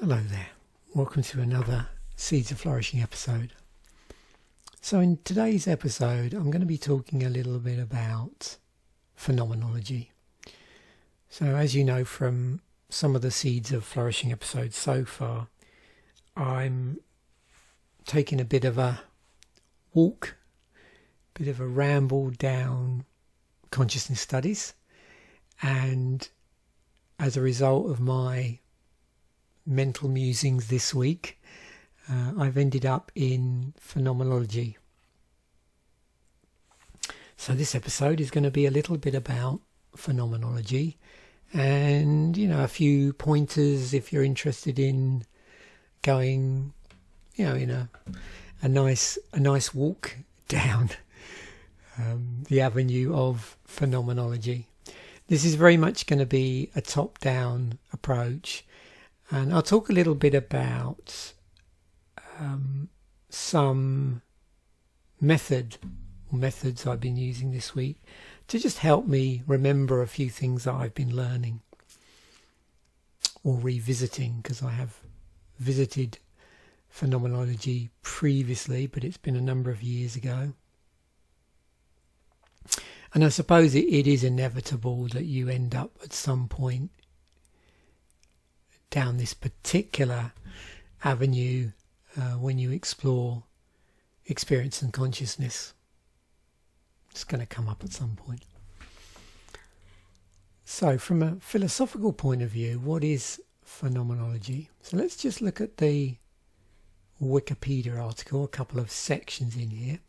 Hello there, welcome to another Seeds of Flourishing episode. So in today's episode I'm going to be talking a little bit about phenomenology. So as you know from some of the Seeds of Flourishing episodes so far, I'm taking a bit of a walk, bit of a ramble down consciousness studies, and as a result of my mental musings this week, I've ended up in Phemomenology. So this episode is going to be a little bit about phenomenology and, a few pointers if you're interested in going, in a nice walk down the avenue of phenomenology. This is very much going to be a top-down approach. And I'll talk a little bit about some methods I've been using this week to just help me remember a few things that I've been learning or revisiting, because I have visited phenomenology previously, but it's been a number of years ago. And I suppose it is inevitable that you end up at some point down this particular avenue when you explore experience and consciousness. It's going to come up at some point. So from a philosophical point of view, what is phenomenology? So let's just look at the Wikipedia article, a couple of sections in here.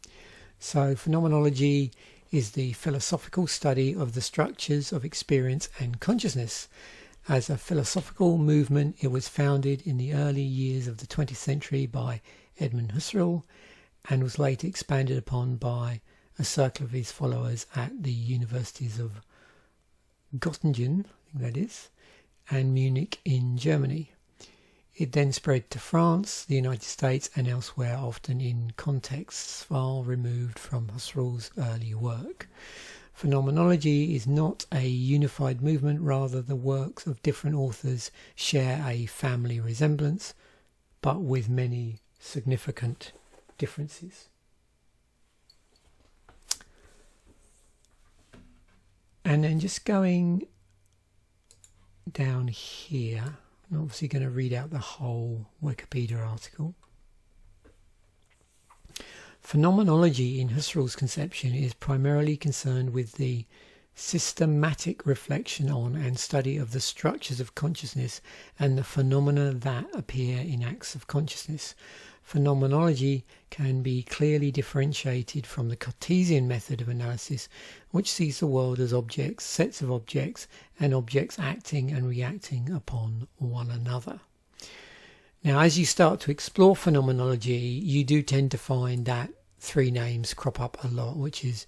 So phenomenology is the philosophical study of the structures of experience and consciousness. As a philosophical movement, it was founded in the early years of the 20th century by Edmund Husserl and was later expanded upon by a circle of his followers at the universities of Göttingen, I think that is, and Munich in Germany. It then spread to France, the United States and elsewhere, often in contexts far removed from Husserl's early work. Phenomenology is not a unified movement, rather the works of different authors share a family resemblance, but with many significant differences. And then just going down here, I'm obviously going to read out the whole Wikipedia article. Phenomenology in Husserl's conception is primarily concerned with the systematic reflection on and study of the structures of consciousness and the phenomena that appear in acts of consciousness. Phenomenology can be clearly differentiated from the Cartesian method of analysis, which sees the world as objects, sets of objects, and objects acting and reacting upon one another. Now, as you start to explore phenomenology, you do tend to find that three names crop up a lot, which is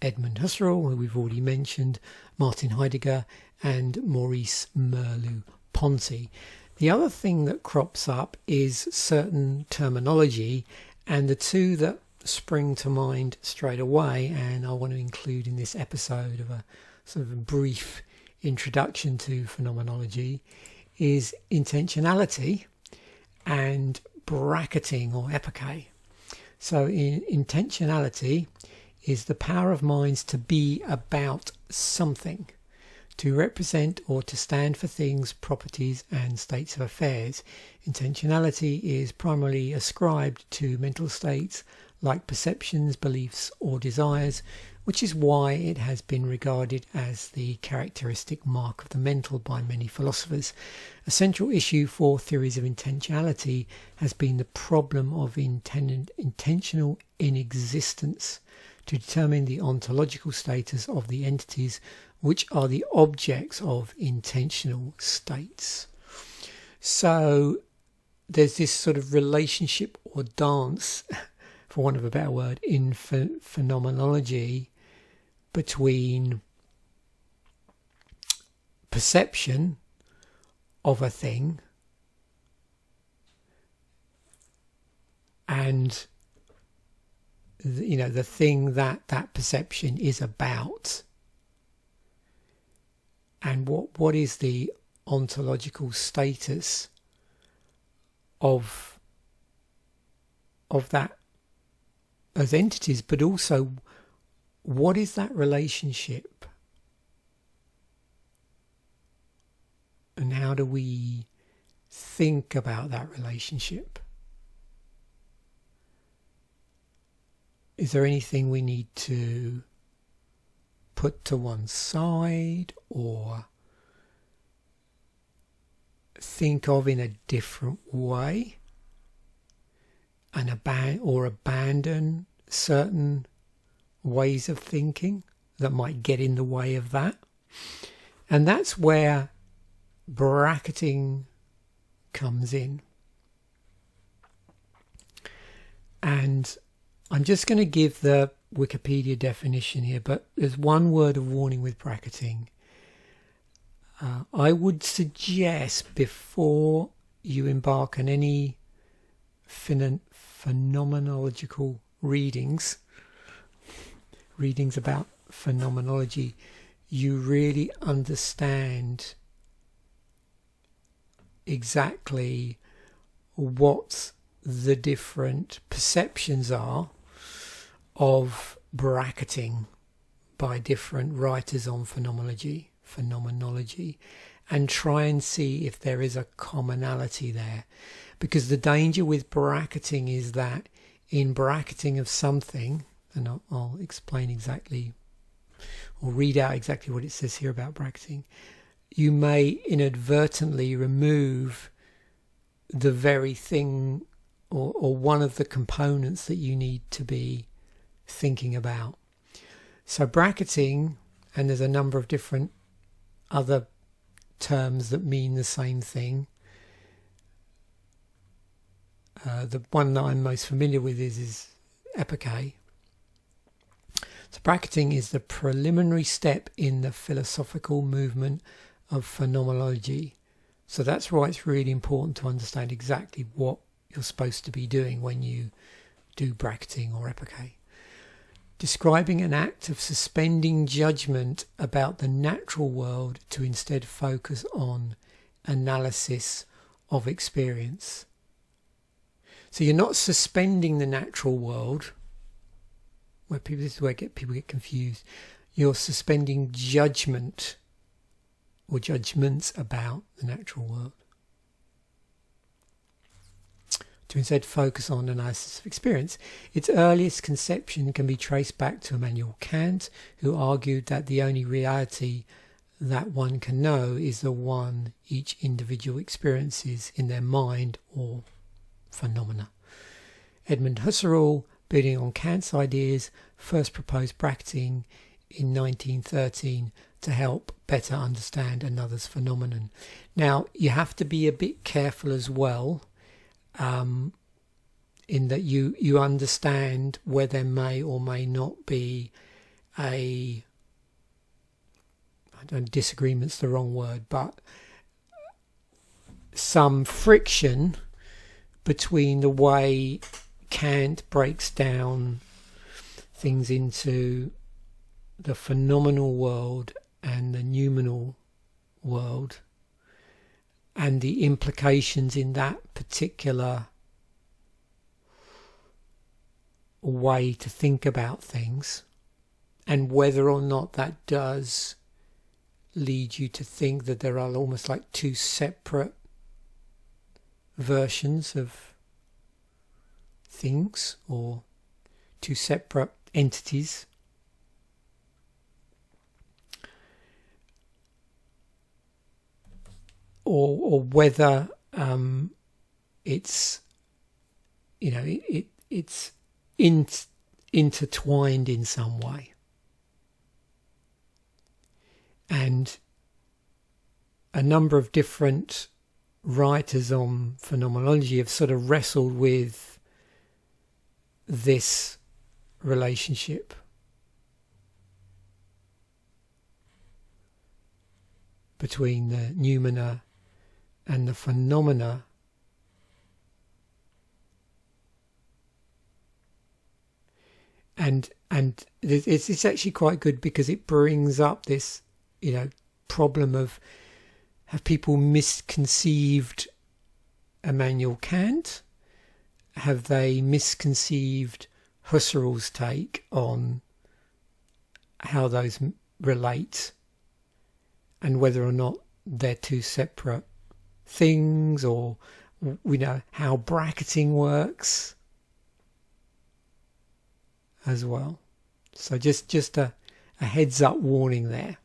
Edmund Husserl, who we've already mentioned, Martin Heidegger, and Maurice Merleau-Ponty. The other thing that crops up is certain terminology, and the two that spring to mind straight away, and I want to include in this episode of a sort of a brief introduction to phenomenology, is intentionality and bracketing or epoché. So intentionality is the power of minds to be about something, to represent or to stand for things, properties and states of affairs. Intentionality is primarily ascribed to mental states like perceptions, beliefs or desires, which is why it has been regarded as the characteristic mark of the mental by many philosophers. A central issue for theories of intentionality has been the problem of intentional inexistence to determine the ontological status of the entities which are the objects of intentional states. So there's this sort of relationship or dance, for want of a better word, in phenomenology between perception of a thing and the thing that perception is about, and what is the ontological status of that as entities, but also what is that relationship, and how do we think about that relationship? Is there anything we need to put to one side or think of in a different way, and abandon certain ways of thinking that might get in the way of that? And that's where bracketing comes in. And I'm just going to give the Wikipedia definition here, but there's one word of warning with bracketing. I would suggest, before you embark on any phenomenological readings about phenomenology, you really understand exactly what the different perceptions are of bracketing by different writers on phenomenology, and try and see if there is a commonality there. Because the danger with bracketing is that in bracketing of something, and I'll explain exactly, or read out exactly what it says here about bracketing, you may inadvertently remove the very thing or one of the components that you need to be thinking about. So bracketing, and there's a number of different other terms that mean the same thing. The one that I'm most familiar with is Epoché. So bracketing is the preliminary step in the philosophical movement of phenomenology. So that's why it's really important to understand exactly what you're supposed to be doing when you do bracketing or Epoché. Describing an act of suspending judgment about the natural world to instead focus on analysis of experience. So you're not suspending the natural world, this is where people get confused. You're suspending judgment or judgments about the natural world to instead focus on analysis of experience. Its earliest conception can be traced back to Immanuel Kant, who argued that the only reality that one can know is the one each individual experiences in their mind or phenomena. Edmund Husserl, building on Kant's ideas, first proposed bracketing in 1913 to help better understand another's phenomenon. Now, you have to be a bit careful as well, in that you understand where there may or may not be disagreement's the wrong word, but some friction between the way Kant breaks down things into the phenomenal world and the noumenal world, and the implications in that particular way to think about things, and whether or not that does lead you to think that there are almost like two separate versions of things or two separate entities. Or whether it's it's intertwined in some way. And a number of different writers on phenomenology have sort of wrestled with this relationship. Between the noumena and the phenomena, and it's actually quite good because it brings up this problem of, have people misconceived Immanuel Kant? Have they misconceived Husserl's take on how those relate and whether or not they're two separate things, or how bracketing works as well? So just a heads up warning there.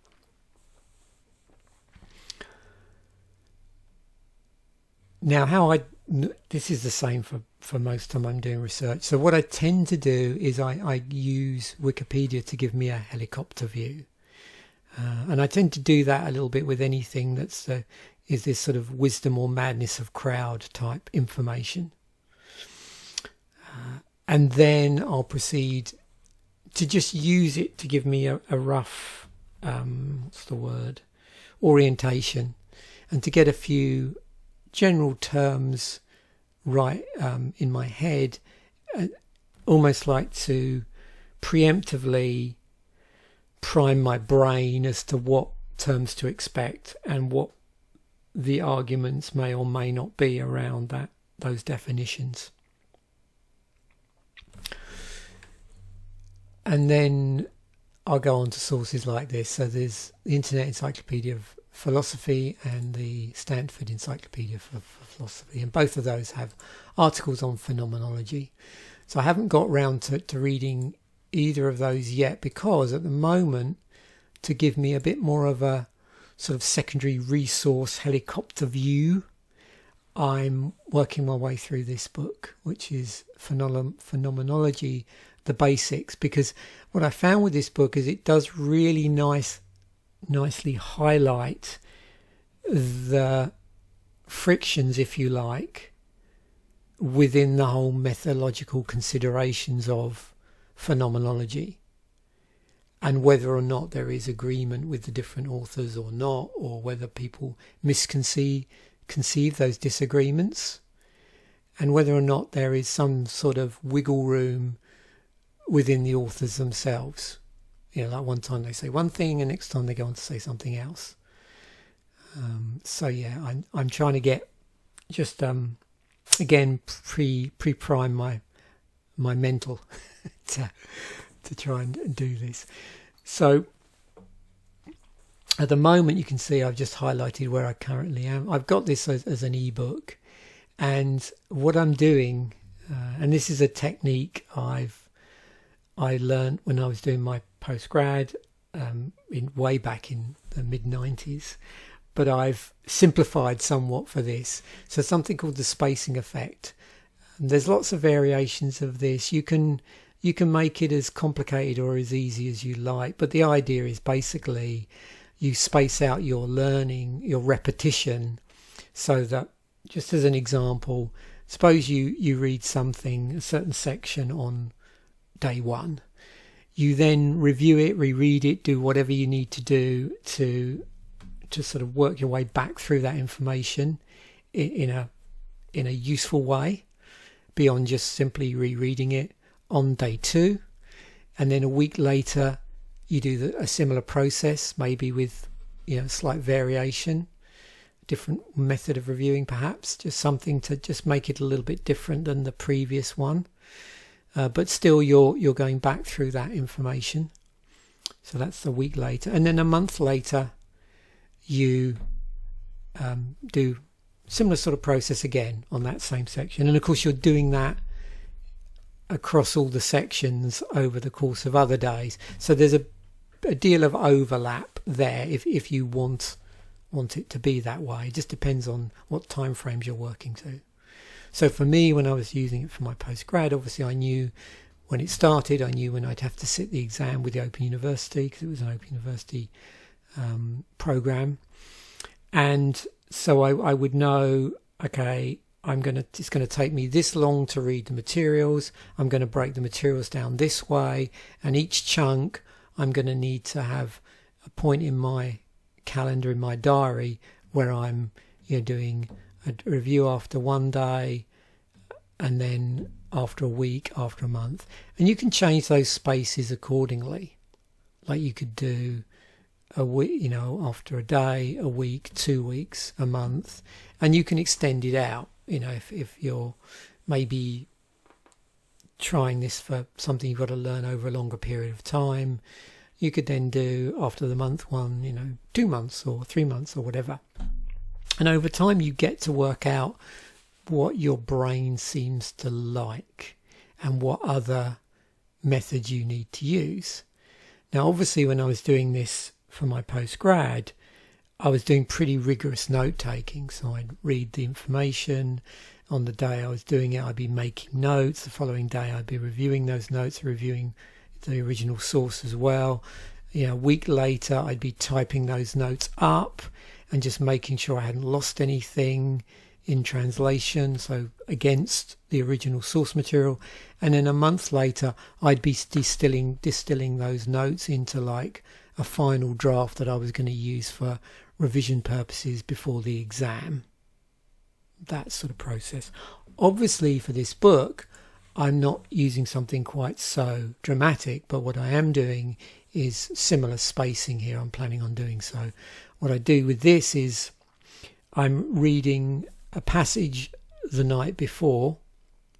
Now, this is the same for most time I'm doing research. So what I tend to do is I use Wikipedia to give me a helicopter view. And I tend to do that a little bit with anything that's is this sort of wisdom or madness of crowd type information. And then I'll proceed to just use it to give me a rough, orientation, and to get a few general terms right in my head, almost like to preemptively prime my brain as to what terms to expect and what the arguments may or may not be around those definitions. And then I'll go on to sources like this. So there's the Internet Encyclopedia of Philosophy and the Stanford Encyclopedia for Philosophy, and both of those have articles on phenomenology. So I haven't got round to reading either of those yet, because at the moment, to give me a bit more of a sort of secondary resource helicopter view, I'm working my way through this book, which is Phenomenology, the Basics, because what I found with this book is it does really nicely highlight the frictions, if you like, within the whole methodological considerations of phenomenology, and whether or not there is agreement with the different authors or not, or whether people misconceive those disagreements, and whether or not there is some sort of wiggle room within the authors themselves. Like one time they say one thing and next time they go on to say something else. So yeah, I'm trying to get just again pre-prime my mental to try and do this. So at the moment, you can see I've just highlighted where I currently am. I've got this as an ebook, and what I'm doing, and this is a technique I learned when I was doing my postgrad way back in the mid-90s, but I've simplified somewhat for this. So something called the spacing effect. And there's lots of variations of this. You can make it as complicated or as easy as you like, but the idea is basically you space out your learning, your repetition, so that, just as an example, suppose you read something, a certain section on day one. You then review it, reread it, do whatever you need to do to sort of work your way back through that information in a useful way, beyond just simply rereading it on day two. And then a week later you do a similar process, maybe with slight variation, different method of reviewing, perhaps just something to just make it a little bit different than the previous one. But still you're going back through that information. So that's a week later. And then a month later you do similar sort of process again on that same section. And of course you're doing that across all the sections over the course of other days. So there's a deal of overlap there if you want it to be that way. It just depends on what time frames you're working to. So for me, when I was using it for my postgrad, obviously I knew when it started, I knew when I'd have to sit the exam with the Open University, because it was an Open University program. And so I would know, okay, it's going to take me this long to read the materials. I'm going to break the materials down this way, and each chunk I'm going to need to have a point in my calendar, in my diary, where I'm doing a review after one day, and then after a week, after a month. And you can change those spaces accordingly. Like you could do a week, after a day, a week, 2 weeks, a month, and you can extend it out. if you're maybe trying this for something you've got to learn over a longer period of time, you could then do after the month one, 2 months or 3 months or whatever. And over time you get to work out what your brain seems to like and what other methods you need to use. Now, obviously, when I was doing this for my postgrad, I was doing pretty rigorous note taking. So I'd read the information. On the day I was doing it, I'd be making notes. The following day, I'd be reviewing those notes, reviewing the original source as well. A week later, I'd be typing those notes up and just making sure I hadn't lost anything in translation, so against the original source material. And then a month later, I'd be distilling those notes into like a final draft that I was going to use for revision purposes before the exam. That sort of process. Obviously, for this book, I'm not using something quite so dramatic, but what I am doing is similar spacing here. I'm planning on doing so. What I do with this is I'm reading a passage the night before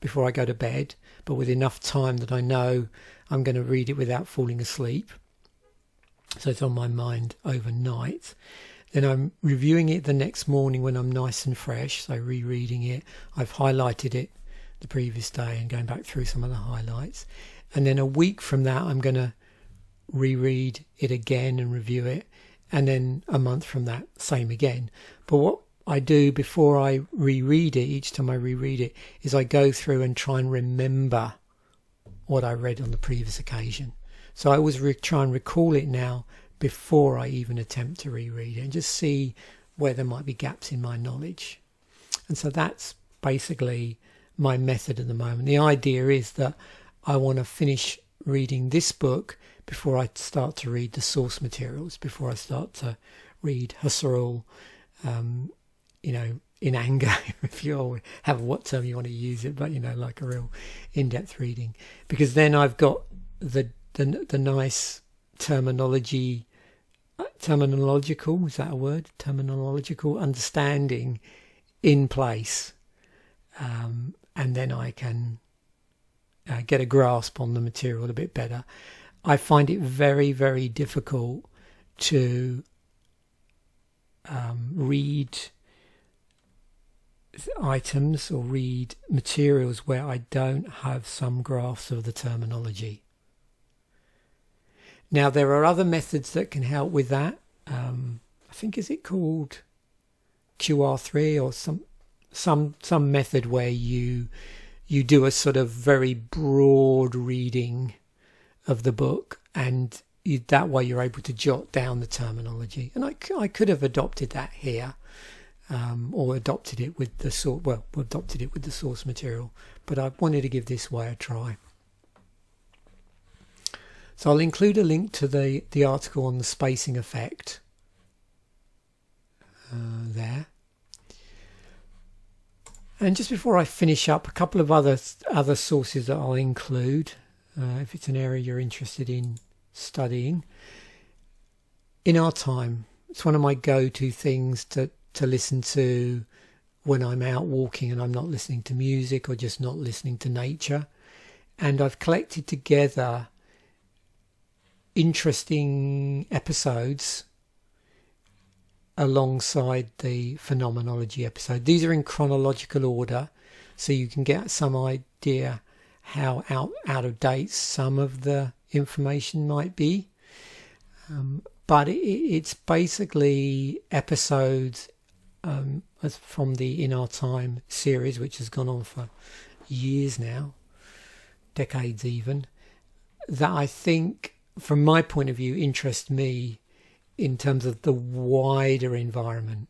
I go to bed, but with enough time that I know I'm going to read it without falling asleep. So it's on my mind overnight. Then I'm reviewing it the next morning when I'm nice and fresh, so rereading it. I've highlighted it the previous day and going back through some of the highlights. And then a week from that, I'm going to reread it again and review it. And then a month from that, same again. But what I do before I reread it, each time I reread it, is I go through and try and remember what I read on the previous occasion. So I always try and recall it now before I even attempt to reread it and just see where there might be gaps in my knowledge. And so that's basically my method at the moment. The idea is that I want to finish reading this book before I start to read the source materials, before I start to read Husserl, in anger, if you have what term you want to use it, but like a real in-depth reading, because then I've got the nice terminological, is that a word? Terminological understanding in place, and then I can get a grasp on the material a bit better. I find it very, very difficult to read items or read materials where I don't have some grasp of the terminology. Now, there are other methods that can help with that. I think, is it called QR3 or some method where you do a sort of very broad reading of the book, and that way you're able to jot down the terminology. And I could have adopted that here, or adopted it with the source material, but I wanted to give this way a try. So I'll include a link to the article on the spacing effect there. And just before I finish up, a couple of other sources that I'll include, if it's an area you're interested in studying. In Our Time, it's one of my go-to things to listen to when I'm out walking and I'm not listening to music or just not listening to nature. And I've collected together interesting episodes alongside the Phenomenology episode. These are in chronological order, so you can get some idea how out of date some of the information might be. But it's basically episodes from the In Our Time series, which has gone on for years now, decades even, that I think, from my point of view, interest me in terms of the wider environment.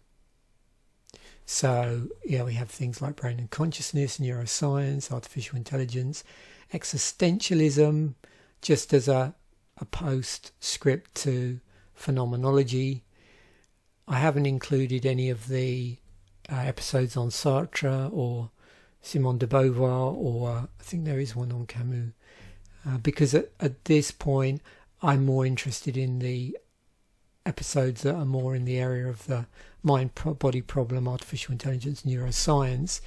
So, we have things like brain and consciousness, neuroscience, artificial intelligence, existentialism, just as a postscript to phenomenology. I haven't included any of the episodes on Sartre or Simone de Beauvoir, or I think there is one on Camus, because at this point I'm more interested in the episodes that are more in the area of the mind-body problem, artificial intelligence, neuroscience,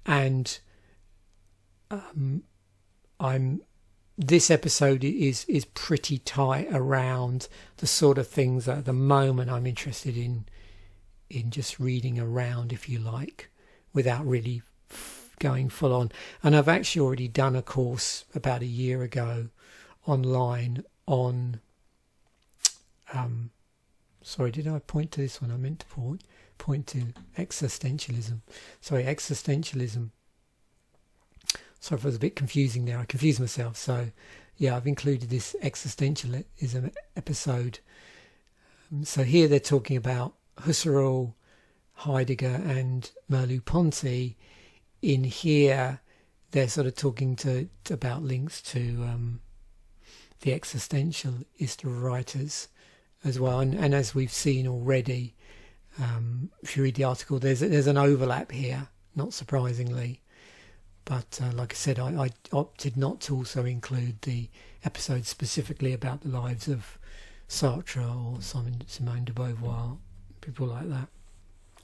and this episode is pretty tight around the sort of things that at the moment I'm interested in just reading around, if you like, without really going full on. And I've actually already done a course about a year ago online on sorry, did I point to this one? I meant to point to existentialism. Sorry, existentialism. Sorry if I was a bit confusing there. I confused myself. So yeah, I've included this existentialism episode. So here they're talking about Husserl, Heidegger and Merleau-Ponty. In here they're sort of talking about links to the existentialist writers as well, and as we've seen already, if you read the article, there's an overlap here, not surprisingly. But like I said, I opted not to also include the episode specifically about the lives of Sartre or Simone de Beauvoir, people like that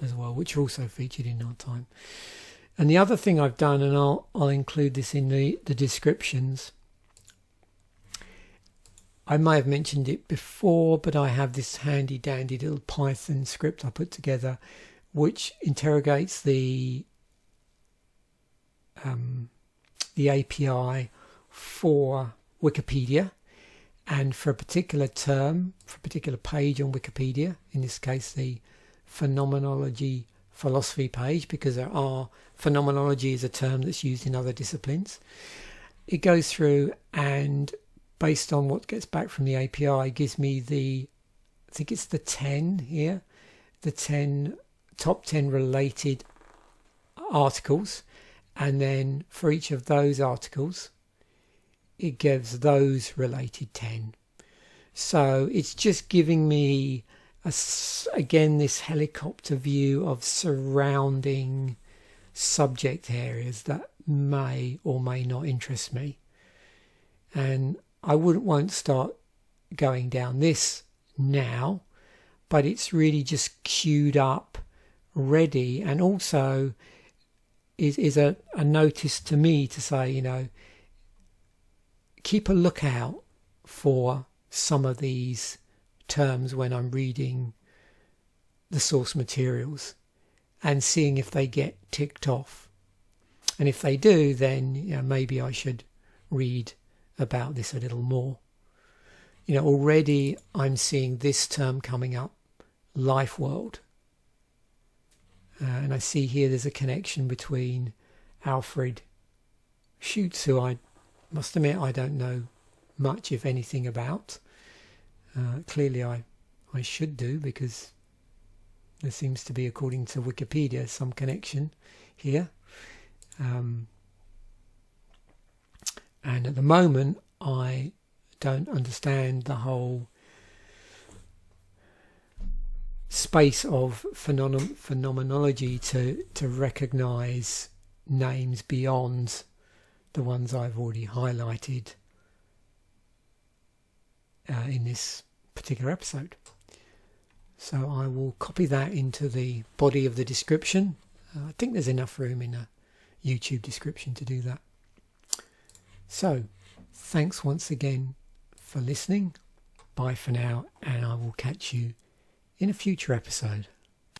as well, which are also featured in our time. And the other thing I've done, and I'll include this in the descriptions, I may have mentioned it before, but I have this handy dandy little Python script I put together which interrogates the API for Wikipedia, and for a particular term, for a particular page on Wikipedia, in this case the Phenomenology philosophy page, because phenomenology is a term that's used in other disciplines. It goes through and based on what gets back from the API gives me I think it's the 10 here, the top 10 related articles, and then for each of those articles it gives those related 10. So it's just giving me again this helicopter view of surrounding subject areas that may or may not interest me, and I won't start going down this now, but it's really just queued up, ready, and also is a notice to me to say, keep a lookout for some of these terms when I'm reading the source materials and seeing if they get ticked off. And if they do, then maybe I should read about this a little more. Already I'm seeing this term coming up, life world. And I see here there's a connection between Alfred Schütz, who I must admit I don't know much, if anything, about. Clearly I should do, because there seems to be, according to Wikipedia, some connection here. And at the moment I don't understand the whole space of phenomenology to recognise names beyond the ones I've already highlighted in this particular episode. So I will copy that into the body of the description. I think there's enough room in a YouTube description to do that. So thanks once again for listening. Bye for now, and I will catch you in a future episode.